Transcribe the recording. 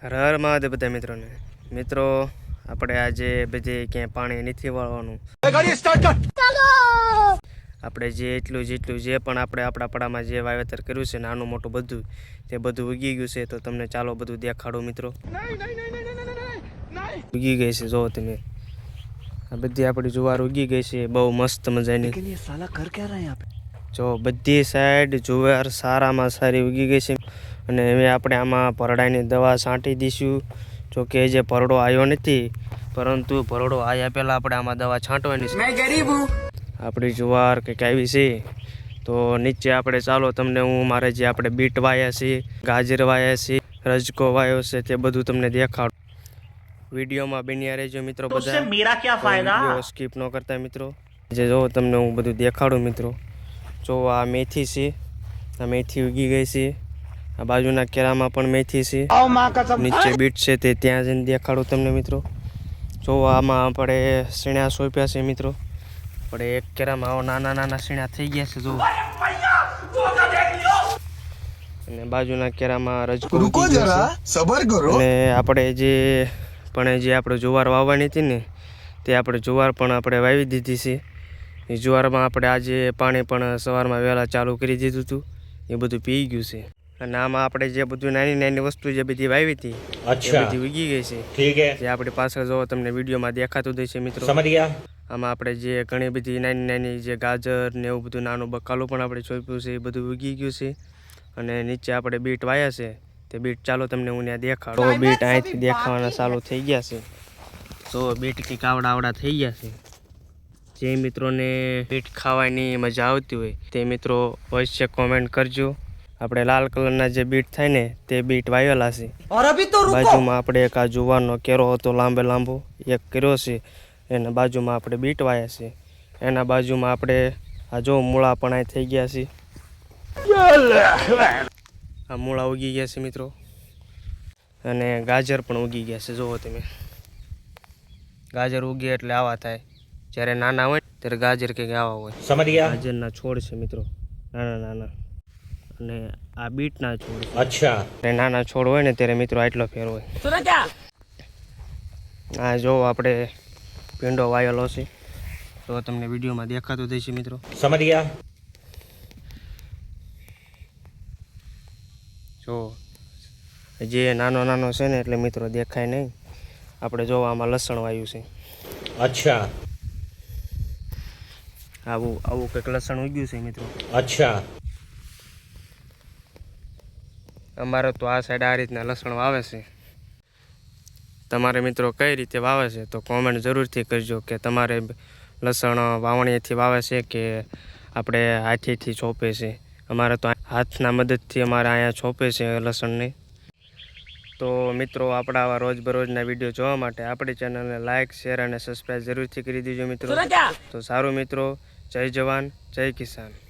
હર હર મહાદેવ બધા મિત્રોને મિત્રો આપણે આજે બધે ક્યાંય પાણી નથી વાળવાનું આપણે જેટલું જે પણ આપણે આપણા પડામાં જે વાવેતર કર્યું છે નાનું મોટું બધું તે બધું ઉગી ગયું છે તો તમને ચાલો બધું દેખાડો મિત્રો ઉગી ગઈ છે જો તમે આ બધી આપણી જુવાર ઉગી ગઈ છે બહુ મસ્ત મજાની જો બધી સાઈડ જુવાર સારામાં સારી ઉગી ગઈ છે અને હવે આપણે આમાં પરડાની દવા છાંટી દઈશું જો કે જે પરડો આવ્યો નથી પરંતુ પરડો આવ્યા પહેલાં આપણે આમાં દવા છાંટવાની છે મેં ગરીબ હું આપણી જુવાર કંઈક આવી છે તો નીચે આપણે ચાલો તમને હું મારે જે આપણે બીટ વાયા છે ગાજર વાયા છે રજકો વાયો છે તે બધું તમને દેખાડું વિડીયોમાં બન્યા રહેજો મિત્રો બધા મેરા ક્યાં ફાયદા સ્કીપ ન કરતા મિત્રો જે જો તમને હું બધું દેખાડું મિત્રો જો આ મેથી છે આ મેથી ઉગી ગઈ છે આ બાજુના કેરામાં પણ મેથી છે નીચે બીટ છે તે ત્યાં જઈને દેખાડું તમને મિત્રો જો આમાં આપણે સીણા સોંપ્યા છે મિત્રો આપણે એક કેરામાં આવા નાના નાના સીણા થઈ ગયા છે જો અને બાજુના કેરામાં રજકો અને આપણે જે આપણે જુવાર વાવવાની હતી ને તે આપણે જુવાર પણ આપણે વાવી દીધી છે એ જુવારમાં આપણે આજે પાણી પણ સવારમાં વહેલા ચાલુ કરી દીધું હતું એ બધું પી ગયું છે અને આમાં આપણે જે બધું નાની નાની વસ્તુ જે બધી વાવી હતી એ બધી ઉગી ગઈ છે જે આપણી પાછળ જો તમને વિડીયોમાં દેખાતું જ છે મિત્રો આમાં આપણે જે ઘણી બધી નાની નાની જે ગાજર ને એવું બધું નાનું બકાલું પણ આપણે ચોપ્યું છે એ બધું ઉગી ગયું છે અને નીચે આપણે બીટ વાયા છે તે બીટ ચાલો તમને હું ત્યાં દેખાડું તો બીટ અહીંથી દેખાવાના ચાલુ થઈ ગયા છે તો બીટ કંઈક આવડા થઈ ગયા છે જે મિત્રોને બીટ ખાવાની મજા આવતી હોય તે મિત્રો અવશ્ય કોમેન્ટ કરજો આપણે લાલ કલરના જે બીટ થાય ને તે બીટ વાવેલા છે બાજુમાં આપણે એક આ જુવારનો કેરો હતો લાંબો એક કર્યો છે એના બાજુમાં આપણે બીટ વાયા છે એના બાજુમાં આપણે આ જો મૂળા પણ અહીં થઈ ગયા છે આ મૂળા ઉગી ગયા છે મિત્રો અને ગાજર પણ ઉગી ગયા છે જુઓ તમે ગાજર ઉગી એટલે આવા થાય જ્યારે નાના હોય ત્યારે ગાજર કંઈક આવા હોય ગાજરના છોડ છે મિત્રો નાના અને આ બીટના છોડ છે નાના છોડ હોય ને ત્યારે મિત્રો આટલો ફેર હોય આ જો આપણે ભીંડો વાયેલો છે તો તમને વિડીયોમાં દેખાતું થશે મિત્રો જો જે નાનો છે ને એટલે મિત્રો દેખાય નહીં આપણે જો આમાં લસણ વાયું છે આવું કંઈક લસણ ઉગ્યું છે મિત્રો અમારે તો આ સાઈડ આ રીતના લસણ વાવે છે તમારે મિત્રો કઈ રીતે વાવે છે તો કોમેન્ટ જરૂરથી કરજો કે તમારે લસણ વાવણીથી વાવે છે કે આપણે હાથેથી છોપે છે અમારે તો હાથના મદદથી અમારે અહીંયા છોપે છે લસણને તો મિત્રો આપણા આવા રોજબરોજના વિડીયો જોવા માટે આપણી ચેનલને લાઇક શેર અને સબસ્ક્રાઈબ જરૂરથી કરી દેજો મિત્રો તો સારું મિત્રો જય જવાન જય કિસાન